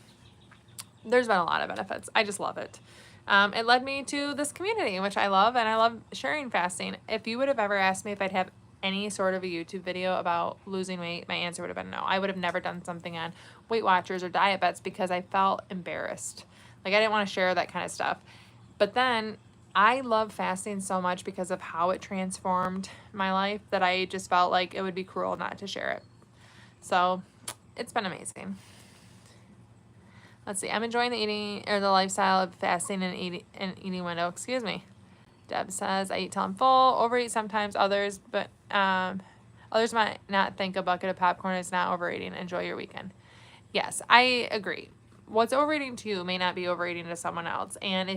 There's been a lot of benefits. I just love it. It led me to this community, which I love, and I love sharing fasting. If you would have ever asked me if I'd have any sort of a YouTube video about losing weight, my answer would have been no. I would have never done something on Weight Watchers or Diet Bets because I felt embarrassed. Like, I didn't want to share that kind of stuff. But then I love fasting so much because of how it transformed my life that I just felt like it would be cruel not to share it. So it's been amazing. Let's see. I'm enjoying the lifestyle of fasting and eating window. Excuse me. Deb says, I eat till I'm full, overeat sometimes, others might not think a bucket of popcorn is not overeating. Enjoy your weekend. Yes, I agree. What's overeating to you may not be overeating to someone else. And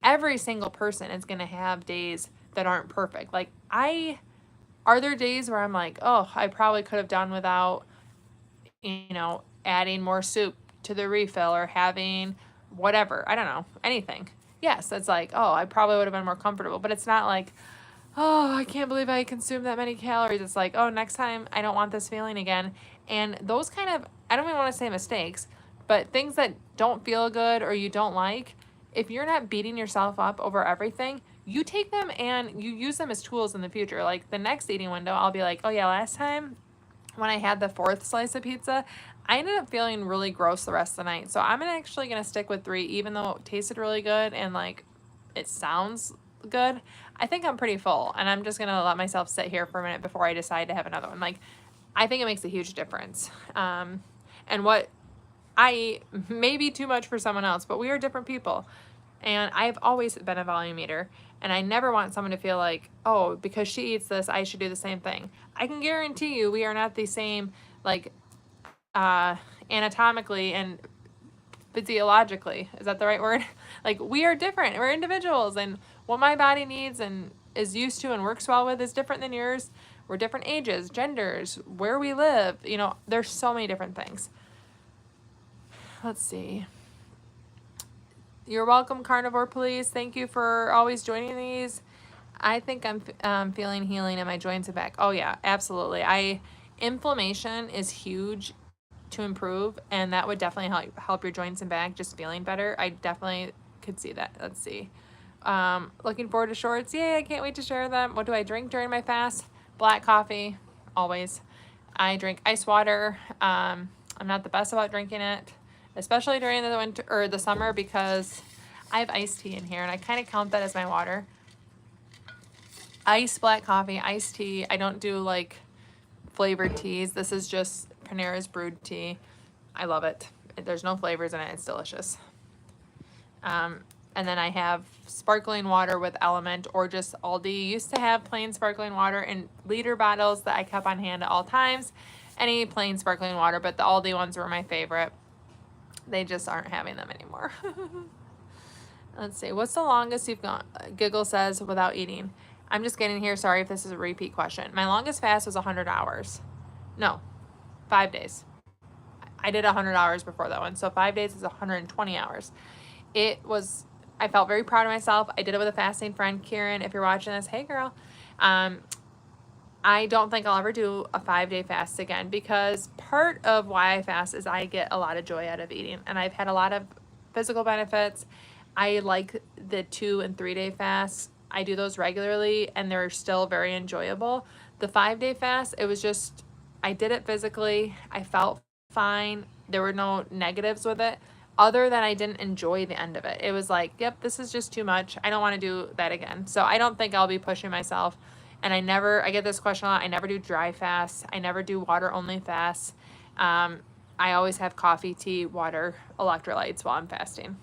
every single person is going to have days that aren't perfect. Like, are there days where I'm like, oh, I probably could have done without, adding more soup to the refill or having whatever, I don't know, anything. Yes, it's like, oh, I probably would have been more comfortable, but it's not like, oh, I can't believe I consumed that many calories. It's like, oh, next time I don't want this feeling again. And those kind of, I don't even want to say mistakes, but things that don't feel good or you don't like, if you're not beating yourself up over everything, you take them and you use them as tools in the future. Like, the next eating window, I'll be like, oh yeah, last time when I had the 4th slice of pizza, I ended up feeling really gross the rest of the night. So I'm actually going to stick with 3, even though it tasted really good and like it sounds good. I think I'm pretty full, and I'm just going to let myself sit here for a minute before I decide to have another one. Like, I think it makes a huge difference. And what I eat may be too much for someone else, but we are different people. And I've always been a volume eater, and I never want someone to feel like, oh, because she eats this, I should do the same thing. I can guarantee you we are not the same, like, anatomically and physiologically. Is that the right word? Like, we are different. We're individuals, and what my body needs and is used to and works well with is different than yours. We're different ages, genders, where we live. There's so many different things. let's see. You're welcome, Carnivore Police. Thank you for always joining these. I think I'm feeling healing in my joints and back. Oh yeah, absolutely. Inflammation is huge to improve, and that would definitely help your joints and back, just feeling better. I definitely could see that. Let's see. Looking forward to shorts. Yay, I can't wait to share them. What do I drink during my fast? Black coffee, always. I drink ice water. I'm not the best about drinking it, especially during the winter or the summer, because I have iced tea in here and I kind of count that as my water. Iced black coffee, iced tea. I don't do like flavored teas. This is just Panera's brewed tea. I love it. There's no flavors in it. It's delicious. And then I have sparkling water with Element, or just Aldi used to have plain sparkling water in liter bottles that I kept on hand at all times. Any plain sparkling water, but the Aldi ones were my favorite. They just aren't having them anymore. Let's see. What's the longest you've gone? Giggle says, without eating. I'm just getting here. Sorry if this is a repeat question. My longest fast was 100 hours. No, 5 days. I did 100 hours before that one. So 5 days is 120 hours. I felt very proud of myself. I did it with a fasting friend, Kieran. If you're watching this, hey girl. I don't think I'll ever do a 5-day fast again, because part of why I fast is I get a lot of joy out of eating, and I've had a lot of physical benefits. I like the 2 and 3 day fasts. I do those regularly and they're still very enjoyable. The 5-day fast, it was just, I did it physically. I felt fine. There were no negatives with it, other than I didn't enjoy the end of it. It was like, yep, this is just too much. I don't want to do that again. So I don't think I'll be pushing myself. And I get this question a lot. I never do dry fasts. I never do water only fasts. I always have coffee, tea, water, electrolytes while I'm fasting.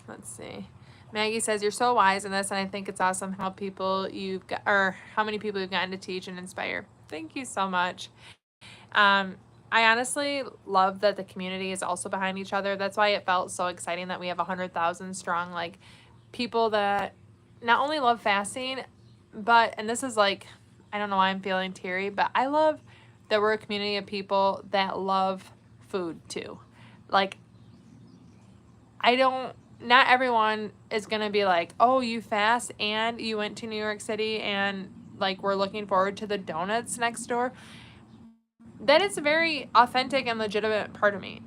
Let's see. Maggie says, you're so wise in this, and I think it's awesome how how many people you've gotten to teach and inspire. Thank you so much. I honestly love that the community is also behind each other. That's why it felt so exciting that we have 100,000 strong, like, people that not only love fasting, but, and this is like, I don't know why I'm feeling teary, but I love that we're a community of people that love food too. Like, not everyone is going to be like, oh, you fast and you went to New York City and like we're looking forward to the donuts next door. That is a very authentic and legitimate part of me.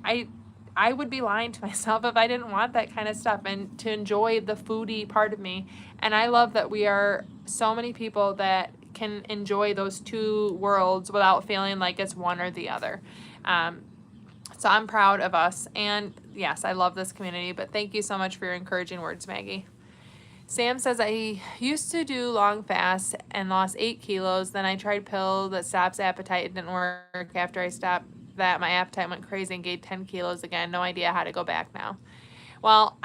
I would be lying to myself if I didn't want that kind of stuff and to enjoy the foodie part of me. And I love that we are so many people that can enjoy those two worlds without feeling like it's one or the other. So I'm proud of us. And yes, I love this community, but thank you so much for your encouraging words, Maggie. Sam says, I used to do long fasts and lost 8 kilos. Then I tried pill that stops appetite. It didn't work. After I stopped that, my appetite went crazy and gained 10 kilos again. No idea how to go back now. Well,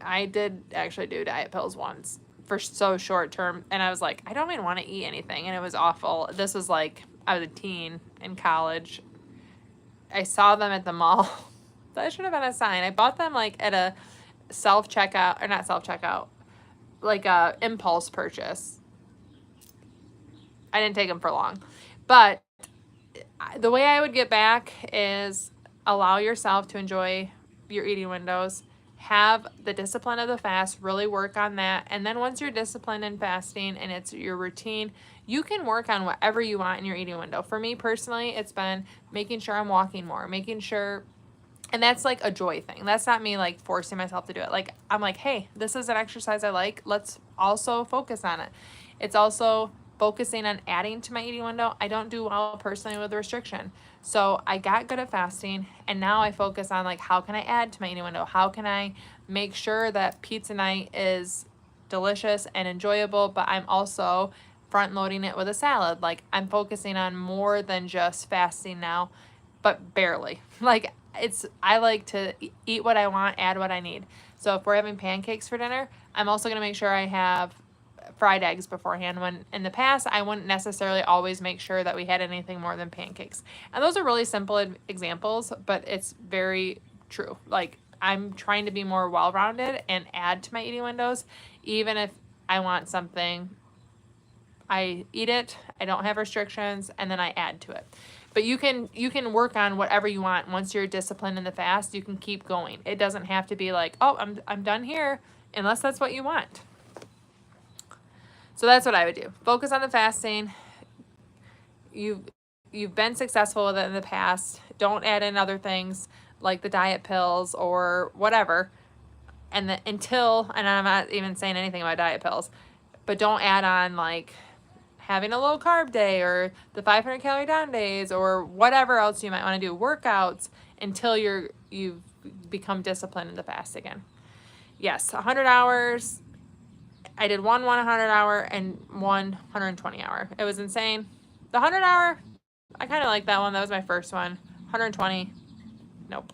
I did actually do diet pills once for so short term. And I was like, I don't even want to eat anything. And it was awful. This was like, I was a teen in college. I saw them at the mall. That should have been a sign. I bought them like at a self-checkout, or not self-checkout, like a impulse purchase. I didn't take them for long. But the way I would get back is allow yourself to enjoy your eating windows. Have the discipline of the fast, really work on that. And then once you're disciplined in fasting and it's your routine, you can work on whatever you want in your eating window. For me personally, it's been making sure I'm walking more, making sure, and that's like a joy thing. That's not me like forcing myself to do it. Like, I'm like, hey, this is an exercise I like. Let's also focus on it. It's also focusing on adding to my eating window. I don't do well personally with restriction. So I got good at fasting, and now I focus on like, how can I add to my eating window? How can I make sure that pizza night is delicious and enjoyable, but I'm also front loading it with a salad. Like, I'm focusing on more than just fasting now, but barely. Like, I like to eat what I want, add what I need. So if we're having pancakes for dinner, I'm also going to make sure I have fried eggs beforehand, when in the past I wouldn't necessarily always make sure that we had anything more than pancakes. And those are really simple examples, but it's very true. Like, I'm trying to be more well-rounded and add to my eating windows, even if I want something I eat it, I don't have restrictions, and then I add to it. But you can work on whatever you want. Once you're disciplined in the fast, you can keep going. It doesn't have to be like, oh, I'm done here, unless that's what you want. So that's what I would do. Focus on the fasting. You've been successful with it in the past. Don't add in other things like the diet pills or whatever. And I'm not even saying anything about diet pills, but don't add on like having a low carb day or the 500 calorie down days or whatever else you might want to do, workouts, until you've become disciplined in the fast again. Yes, 100 hours. I did one 100 hour and one 120 hour. It was insane. The 100 hour, I kind of like that one. That was my first one. 120, nope.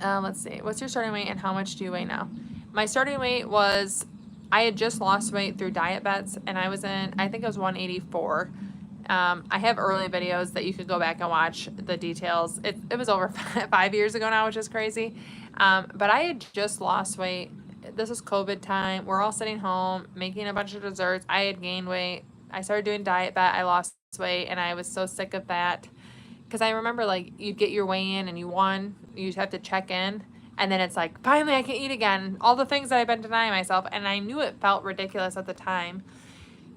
Let's see. What's your starting weight and how much do you weigh now? My starting weight was, I had just lost weight through diet bets, and I was in, I think it was 184. I have early videos that you could go back and watch the details. It was over 5 years ago now, which is crazy. But I had just lost weight. This was COVID time. We're all sitting home making a bunch of desserts. I had gained weight. I started doing diet bet. I lost weight, and I was so sick of that. Because I remember, like, you'd get your weigh in and you won. You'd have to check in. And then it's like, finally, I can eat again. All the things that I've been denying myself. And I knew it felt ridiculous at the time.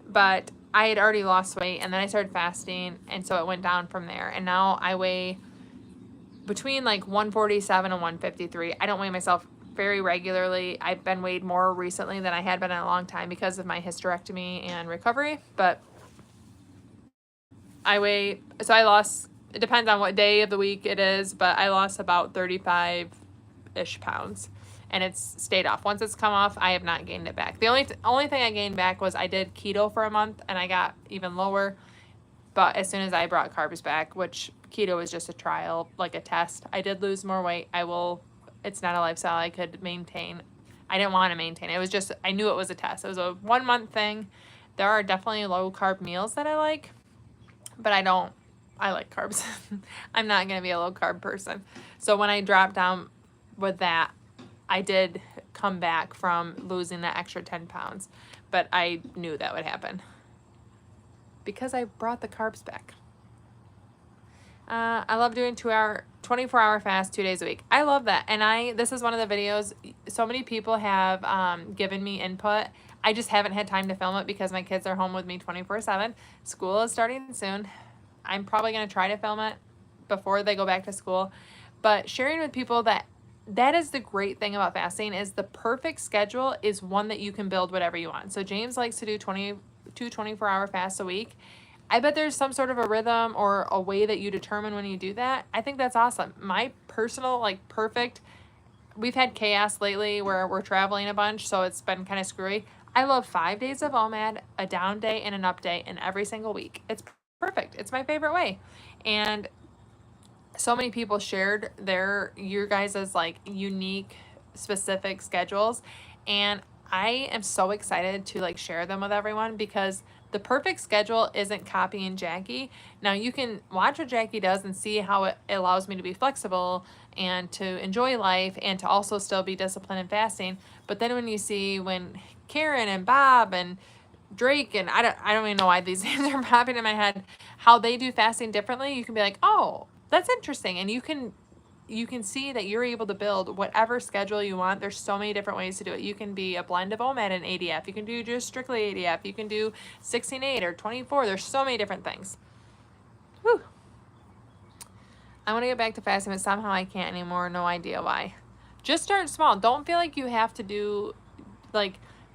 But I had already lost weight. And then I started fasting. And so it went down from there. And now I weigh between, like, 147 and 153. I don't weigh myself very regularly. I've been weighed more recently than I had been in a long time because of my hysterectomy and recovery. But I lost, it depends on what day of the week it is, but I lost about 35-ish pounds, and it's stayed off. Once it's come off, I have not gained it back. The only thing I gained back was I did keto for a month, and I got even lower, but as soon as I brought carbs back, which keto was just a trial, like a test, I did lose more weight. It's not a lifestyle I could maintain. I didn't want to maintain it. It was just, I knew it was a test. It was a 1 month thing. There are definitely low carb meals that I like, but I like carbs. I'm not going to be a low carb person. So when I dropped down with that, I did come back from losing that extra 10 pounds, but I knew that would happen because I brought the carbs back. I love doing 24-hour fast 2 days a week. I love that. And this is one of the videos, so many people have given me input. I just haven't had time to film it because my kids are home with me 24/7. School is starting soon. I'm probably going to try to film it before they go back to school. But sharing with people that is the great thing about fasting, is the perfect schedule is one that you can build whatever you want. So James likes to do 24-hour fasts a week. I bet there's some sort of a rhythm or a way that you determine when you do that. I think that's awesome. My personal, like, perfect, we've had chaos lately where we're traveling a bunch, so it's been kind of screwy. I love 5 days of OMAD, a down day and an up day in every single week. It's perfect. It's my favorite way. And so many people shared your guys' like unique, specific schedules. And I am so excited to like share them with everyone, because the perfect schedule isn't copying Jackie. Now you can watch what Jackie does and see how it allows me to be flexible and to enjoy life and to also still be disciplined in fasting. But then when you see when Karen and Bob and Drake, and I don't even know why these names are popping in my head, how they do fasting differently, you can be like, oh, that's interesting. And you can see that you're able to build whatever schedule you want. There's so many different ways to do it. You can be a blend of OMAD and ADF. You can do just strictly ADF. You can do 16-8 or 24. There's so many different things. Whew. I want to get back to fasting, but somehow I can't anymore. No idea why. Just start small. Don't feel like you have to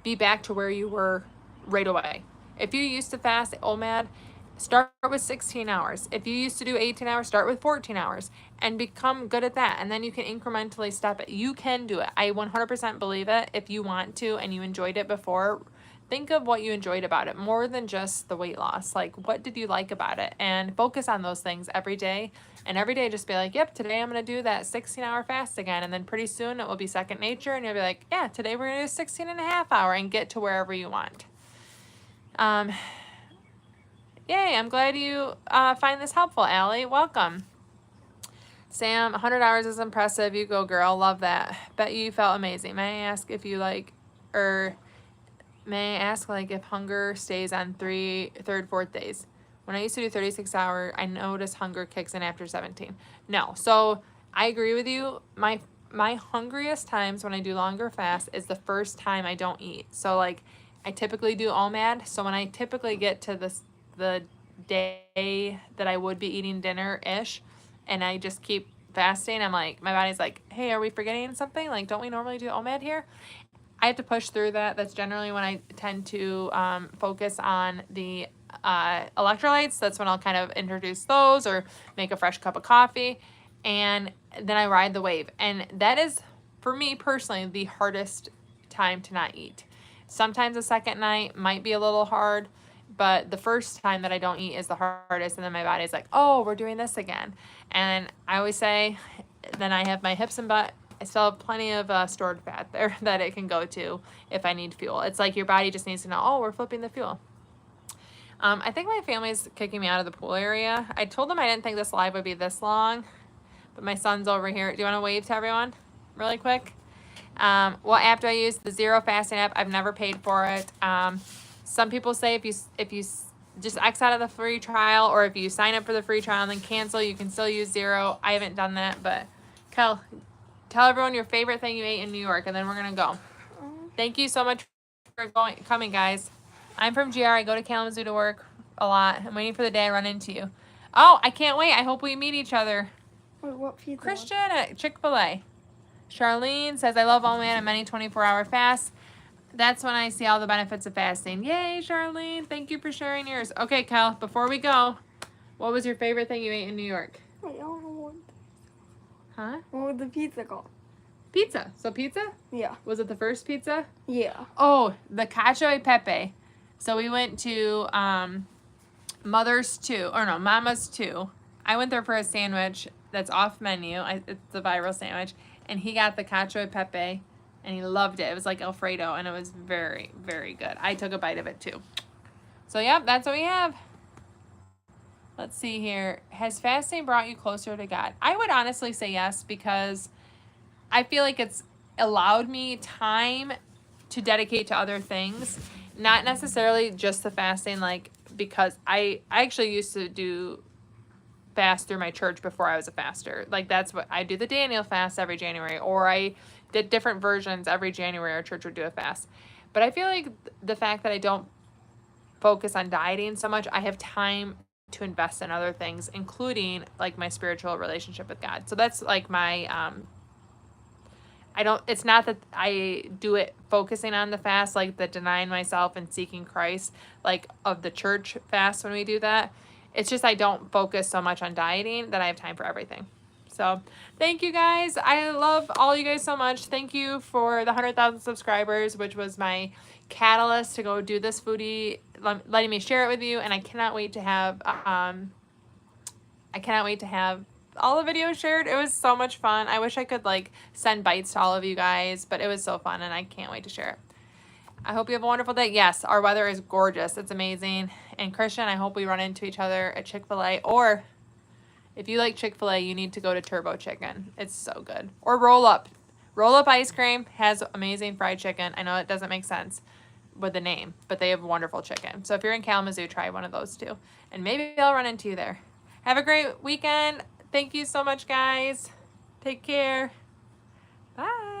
be back to where you were right away. If you used to fast OMAD, start with 16 hours. If you used to do 18 hours, start with 14 hours and become good at that. And then you can incrementally step it. You can do it. I 100% believe it. If you want to and you enjoyed it before, think of what you enjoyed about it more than just the weight loss. Like, what did you like about it? And focus on those things every day. And every day just be like, yep, today I'm going to do that 16-hour fast again. And then pretty soon it will be second nature. And you'll be like, yeah, today we're going to do 16 and a half hour and get to wherever you want. Yay, I'm glad you find this helpful, Allie. Welcome. Sam, 100 hours is impressive. You go, girl. Love that. Bet you felt amazing. May I ask if you may I ask, like, if hunger stays on third, fourth days? When I used to do 36 hour, I noticed hunger kicks in after 17. No. So I agree with you. My hungriest times when I do longer fast is the first time I don't eat. So, like, I typically do OMAD. So when I typically get to the day that I would be eating dinner-ish, and I just keep fasting, I'm like, my body's like, hey, are we forgetting something? Like, don't we normally do OMAD here? I have to push through that. That's generally when I tend to focus on the electrolytes. That's when I'll kind of introduce those or make a fresh cup of coffee. And then I ride the wave. And that is, for me personally, the hardest time to not eat. Sometimes the second night might be a little hard, but the first time that I don't eat is the hardest. And then my body's like, oh, we're doing this again. And I always say, then I have my hips and butt. I still have plenty of stored fat there that it can go to if I need fuel. It's like your body just needs to know, oh, we're flipping the fuel. I think my family's kicking me out of the pool area. I told them I didn't think this live would be this long, but my son's over here. Do you want to wave to everyone really quick? What app do I use? The Zero Fasting app. I've never paid for it. Some people say if you just X out of the free trial, or if you sign up for the free trial and then cancel, you can still use Zero. I haven't done that, but Kel, tell everyone your favorite thing you ate in New York, and then we're going to go. Thank you so much for coming, guys. I'm from GR. I go to Kalamazoo to work a lot. I'm waiting for the day I run into you. Oh, I can't wait. I hope we meet each other. Wait, what pizza? Christian at Chick-fil-A. Charlene says, I love OMAD and many 24-hour fasts. That's when I see all the benefits of fasting. Yay, Charlene. Thank you for sharing yours. Okay, Kel, before we go, what was your favorite thing you ate in New York? Wait, I don't know what. Huh? What was the pizza called? Pizza. So pizza? Yeah. Was it the first pizza? Yeah. Oh, the cacio e pepe. So we went to Mama's 2. I went there for a sandwich that's off menu. It's the viral sandwich. And he got the cacio e pepe, and he loved it. It was like Alfredo, and it was very, very good. I took a bite of it, too. So, yep, that's what we have. Let's see here. Has fasting brought you closer to God? I would honestly say yes, because I feel like it's allowed me time to dedicate to other things. Not necessarily just the fasting, like, because I actually used to do fast through my church before I was a faster. Like, that's what I do, the Daniel fast every January, or I did different versions every January. Our church would do a fast. But I feel like the fact that I don't focus on dieting so much, I have time to invest in other things, including like my spiritual relationship with God. So that's like my it's not that I do it focusing on the fast, like the denying myself and seeking Christ, like of the church fast when we do that. It's just I don't focus so much on dieting that I have time for everything. So thank you guys. I love all you guys so much. Thank you for the 100,000 subscribers, which was my catalyst to go do this foodie, letting me share it with you. And I cannot wait to have all the videos shared. It was so much fun. I wish I could like send bites to all of you guys, but it was so fun and I can't wait to share it. I hope you have a wonderful day. Yes, our weather is gorgeous. It's amazing. And Christian, I hope we run into each other at Chick-fil-A, or if you like Chick-fil-A, you need to go to Turbo Chicken. It's so good. Or Roll Up. Roll Up Ice Cream has amazing fried chicken. I know it doesn't make sense with the name, but they have wonderful chicken. So if you're in Kalamazoo, try one of those too. And maybe I'll run into you there. Have a great weekend. Thank you so much, guys. Take care. Bye.